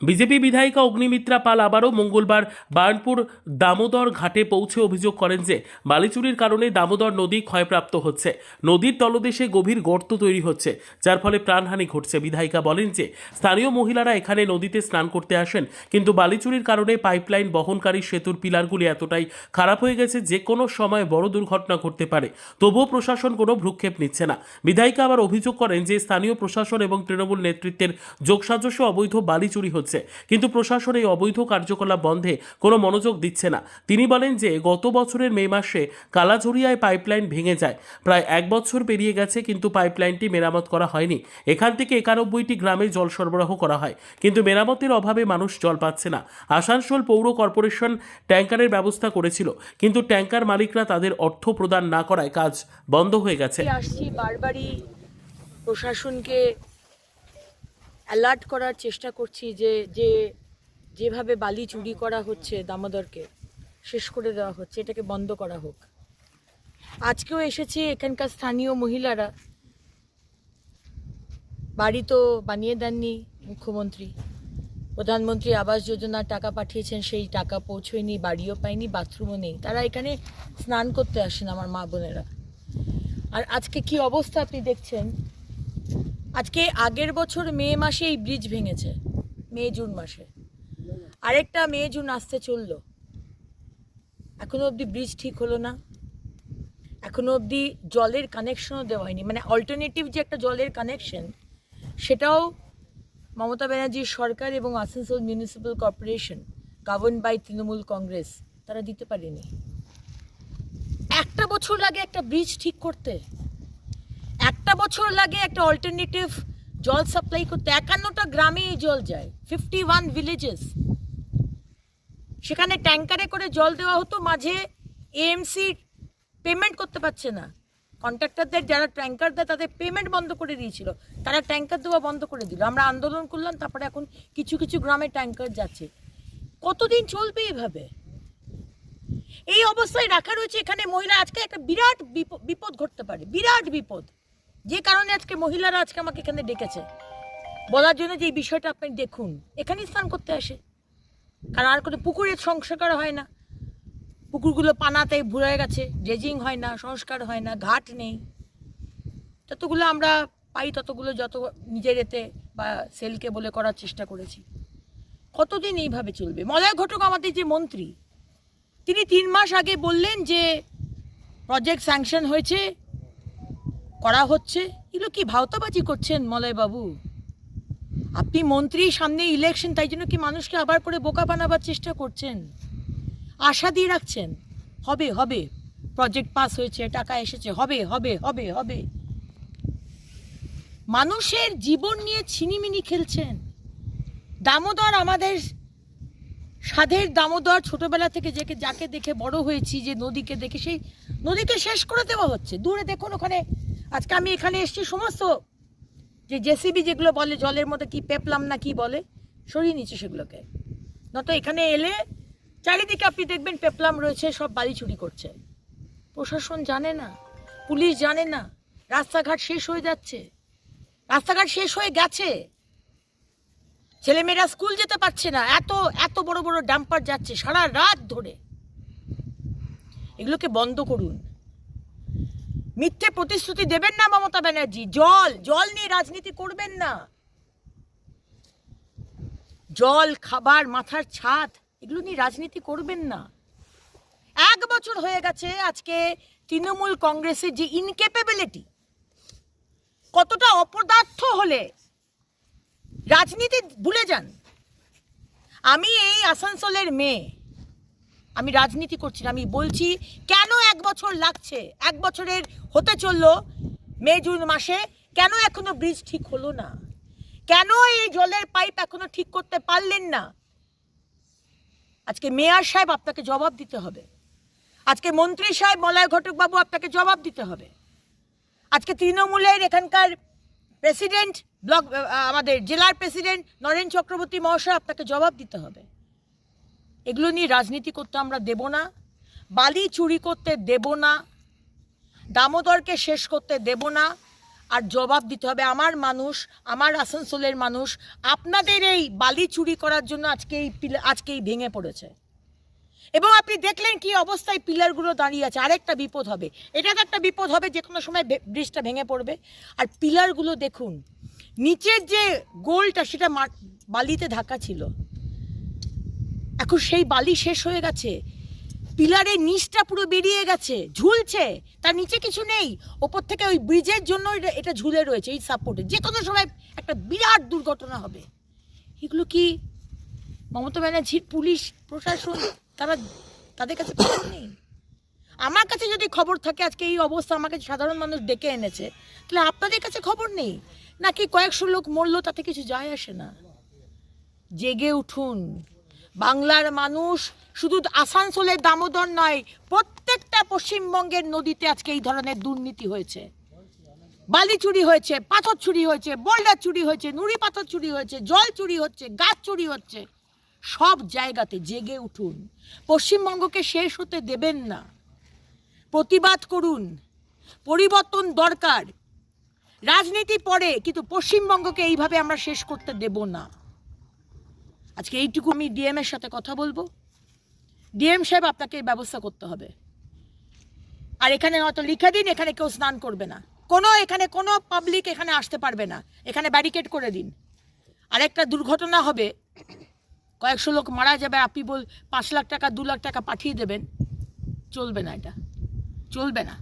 BJP বিধায়িকা অগ্নিমিত্রা পাল আবারও মঙ্গলবার বার্নপুর দামোদর ঘাটে পৌঁছে অভিযোগ করেন যে বালি চুরির কারণে দামোদর নদী ক্ষয়প্রাপ্ত হচ্ছে। নদীর তলদেশে গভীর গর্ত তৈরি হচ্ছে, যার ফলে প্রাণহানি ঘটছে। বিধায়িকা বলেন যে স্থানীয় মহিলারা এখানে নদীতে স্নান করতে আসেন, কিন্তু বালি চুরির কারণে পাইপলাইন বহনকারী সেতুর পিলারগুলি এতটাই খারাপ হয়ে গেছে যে কোনো সময় বড় দুর্ঘটনা ঘটতে পারে। তবুও প্রশাসন কোনো ভ্রুক্ষেপ নিচ্ছে না। বিধায়িকা আবার অভিযোগ করেন যে স্থানীয় প্রশাসন এবং তৃণমূল নেতৃত্বের যোগসাজশে অবৈধ বালি চুরি হচ্ছে, কিন্তু প্রশাসন এই অবৈধ কার্যকলাপ বন্ধে কোনো মনোযোগ দিচ্ছে না। তিনি বলেন যে গত বছরের মে মাসে কালাঝুরিয়ায় পাইপলাইন ভেঙে যায়। প্রায় 1 বছর পেরিয়ে গেছে, কিন্তু পাইপলাইনটি মেরামত করা হয়নি। এখান থেকে 91টি গ্রামে জল সরবরাহ করা হয়, কিন্তু মেরামতের অভাবে মানুষ জল পাচ্ছে না। আসানসোল পৌর কর্পোরেশন ট্যাঙ্কারের ব্যবস্থা করেছিল, কিন্তু ট্যাঙ্কার মালিকরা তাদের অর্থ প্রদান না করায় কাজ বন্ধ হয়ে গেছে। আসছি বারবারই প্রশাসনকে অ্যালার্ট করার চেষ্টা করছি যেভাবে বালি চুরি করা হচ্ছে, দামোদরকে শেষ করে দেওয়া হচ্ছে, এটাকে বন্ধ করা হোক। আজকেও এসেছি, এখানকার স্থানীয় মহিলারা, বাড়ি তো বানিয়ে দেননি মুখ্যমন্ত্রী, প্রধানমন্ত্রী আবাস যোজনার টাকা পাঠিয়েছেন, সেই টাকা পৌঁছয়নি, বাড়িও পায়নি, বাথরুমও নেই। তারা এখানে স্নান করতে আসেন আমার মা বোনেরা। আর আজকে কি অবস্থা আপনি দেখছেন। আজকে আগের বছর মে মাসে এই ব্রিজ ভেঙেছে, মে জুন মাসে, আরেকটা মে জুন আসতে চললো, এখনো অবধি ব্রিজ ঠিক হলো না, এখনো অবধি জলের কানেকশনও দেওয়া হয়নি। মানে অল্টারনেটিভ যে একটা জলের কানেকশন, সেটাও মমতা ব্যানার্জির সরকার এবং Asansol municipal corporation govern by Trinamool Congress তারা দিতে পারেনি। একটা বছর লাগে একটা ব্রিজ ঠিক করতে, একটা বছর লাগে একটা অল্টারনেটিভ জল সাপ্লাই করতে। 51টা গ্রামে এই জল যায়, 51 ভিলেজেস। সেখানে ট্যাঙ্কারে করে জল দেওয়া হতো, মাঝে এএমসি পেমেন্ট করতে পারছে না, কন্ট্রাক্টরদের যারা ট্যাঙ্কার দেয় তাদের পেমেন্ট বন্ধ করে দিয়েছিল, তারা ট্যাঙ্কার দেওয়া বন্ধ করে দিল। আমরা আন্দোলন করলাম, তারপরে এখন কিছু কিছু গ্রামে ট্যাঙ্কার যাচ্ছে। কতদিন চলবে এভাবে? এই অবস্থায় রাখা রয়েছে এখানে মহিলা। আজকে একটা বিরাট বিপদ ঘটতে পারে, বিরাট বিপদ, যে কারণে আজকে মহিলারা আজকে আমাকে এখানে ডেকেছে বলার জন্য যে এই বিষয়টা আপনি দেখুন। এখানে স্নান করতে আসে, কারণ আর কোনো পুকুরের সংস্কার হয় না, পুকুরগুলো পানাতে ভরে গেছে, ড্রেজিং হয় না, সংস্কার হয় না, ঘাট নেই। যতগুলো আমরা পাই ততগুলো যত নিজের এতে বা সেলকে বলে করার চেষ্টা করেছি। কতদিন এইভাবে চলবে? মলয় ঘটক আমাদের যে মন্ত্রী, তিনি 3 মাস আগে বললেন যে প্রজেক্ট স্যাংশন হয়েছে, করা হচ্ছে। এগুলো কি ভাওতাবাজি করছেন মলয় বাবু? আপনি মন্ত্রী, সামনে ইলেকশন, তাই জন্য কি মানুষকে আবার করে বোকা বানাবার চেষ্টা করছেন? আশা দিয়ে রাখছেন হবে হবে, প্রজেক্ট পাস হয়েছে, টাকা এসেছে, হবে হবে হবে হবে। মানুষের জীবন নিয়ে ছিনিমিনি খেলছেন। দামোদর আমাদের সাধের দামোদর, ছোটবেলা থেকে যাকে দেখে বড় হয়েছি, যে নদীকে দেখে, সেই নদীকে শেষ করে দেওয়া হচ্ছে। দূরে দেখুন ওখানে, আজকে আমি এখানে এসেছি, সমস্ত যে জেসিবি যেগুলো বলে জলের মধ্যে কি পেপলাম না কি বলে, সরিয়ে নিচ্ছে সেগুলোকে। নয়তো এখানে এলে চারিদিকে আপনি দেখবেন পেপলাম রয়েছে, সব বালি চুরি করছে। প্রশাসন জানে না, পুলিশ জানে না, রাস্তাঘাট শেষ হয়ে যাচ্ছে, রাস্তাঘাট শেষ হয়ে গেছে, ছেলেমেয়েরা স্কুল যেতে পারছে না, এত এত বড় বড় ডাম্পার যাচ্ছে সারা রাত ধরে। এগুলোকে বন্ধ করুন। মিথ্যে প্রতিশ্রুতি দেবেন না মমতা ব্যানার্জি। জল নিয়ে রাজনীতি করবেন না। জল, খাবার, মাথার ছাদ, এগুলো নিয়ে রাজনীতি করবেন না। 1 বছর হয়ে গেছে আজকে তৃণমূল কংগ্রেসের যে ইনক্যাপেবিলিটি, কতটা অপদার্থ হলে রাজনীতি ভুলে যান। আমি এই আসানসোলের মেয়ে, আমি রাজনীতি করছি না, আমি বলছি কেন 1 বছর লাগছে। 1 বছরের হতে চললো মে জুন মাসে, কেন এখনো ব্রিজ ঠিক হলো না? কেন এই জলের পাইপ এখনো ঠিক করতে পারলেন না? আজকে মেয়র সাহেব আপনাকে জবাব দিতে হবে, আজকে মন্ত্রী সাহেব মলয় ঘটক বাবু আপনাকে জবাব দিতে হবে, আজকে তৃণমূলের এখানকার প্রেসিডেন্ট, ব্লক আমাদের জেলার প্রেসিডেন্ট নরেন চক্রবর্তী মহাশয় আপনাকে জবাব দিতে হবে। এগুলো নিয়ে রাজনীতি করতে আমরা দেব না, বালি চুরি করতে দেব না, দামোদরকে শেষ করতে দেব না। আর জবাব দিতে হবে। আমার মানুষ, আমার আসানসোলের মানুষ আপনাদের এই বালি চুরি করার জন্য আজকেই ভেঙে পড়েছে। এবং আপনি দেখলেন কি অবস্থায় পিলারগুলো দাঁড়িয়ে আছে। আরেকটা বিপদ হবে, এটা তো একটা বিপদ হবে, যে কোনো সময় ব্রিজটা ভেঙে পড়বে। আর পিলারগুলো দেখুন, নিচের যে গোলটা সেটা বালিতে ঢাকা ছিল, এখন সেই বালি শেষ হয়ে গেছে, পিলারের নিচটা পুরো বেরিয়ে গেছে, ঝুলছে, তার নিচে কিছু নেই, ওপর থেকে ওই ব্রিজের জন্য এটা ঝুলে রয়েছে এই সাপোর্টে। যে কোনো সময় একটা বিরাট দুর্ঘটনা হবে। এগুলো কি মমতা ব্যানার্জির পুলিশ প্রশাসন তাদের কাছে খবর নেই? আমার কাছে যদি খবর থাকে আজকে এই অবস্থা, আমাকে সাধারণ মানুষ ডেকে এনেছে, তাহলে আপনাদের কাছে খবর নেই নাকি? কয়েকশো লোক মরলো, তাতে কিছু যায় আসে না। জেগে উঠুন বাংলার মানুষ। শুধু আসানসোলের দামোদর নয়, প্রত্যেকটা পশ্চিমবঙ্গের নদীতে আজকে এই ধরনের দুর্নীতি হয়েছে। বালি চুরি হয়েছে, পাথর চুরি হয়েছে, বোল্ডার চুরি হয়েছে, নুড়ি পাথর চুরি হয়েছে, জল চুরি হচ্ছে, গাছ চুরি হচ্ছে। সব জায়গাতে জেগে উঠুন, পশ্চিমবঙ্গকে শেষ হতে দেবেন না। প্রতিবাদ করুন, পরিবর্তন দরকার। রাজনীতি পরে, কিন্তু পশ্চিমবঙ্গকে এইভাবে আমরা শেষ করতে দেব না। আজকে এইটুকু আমি ডিএম এর সাথে কথা বলবো। ডিএম সাহেব, আপনাকে ব্যবস্থা করতে হবে। আর এখানে হয়তো লিখে দিন এখানে কেউ স্নান করবে না, এখানে কোনো পাবলিক এখানে আসতে পারবে না, এখানে ব্যারিকেড করে দিন। আরেকটা দুর্ঘটনা হবে, কয়েকশো লোক মারা যাবে, আপনি 5 লাখ টাকা 2 লাখ টাকা পাঠিয়ে দেবেন, চলবে না, এটা চলবে না।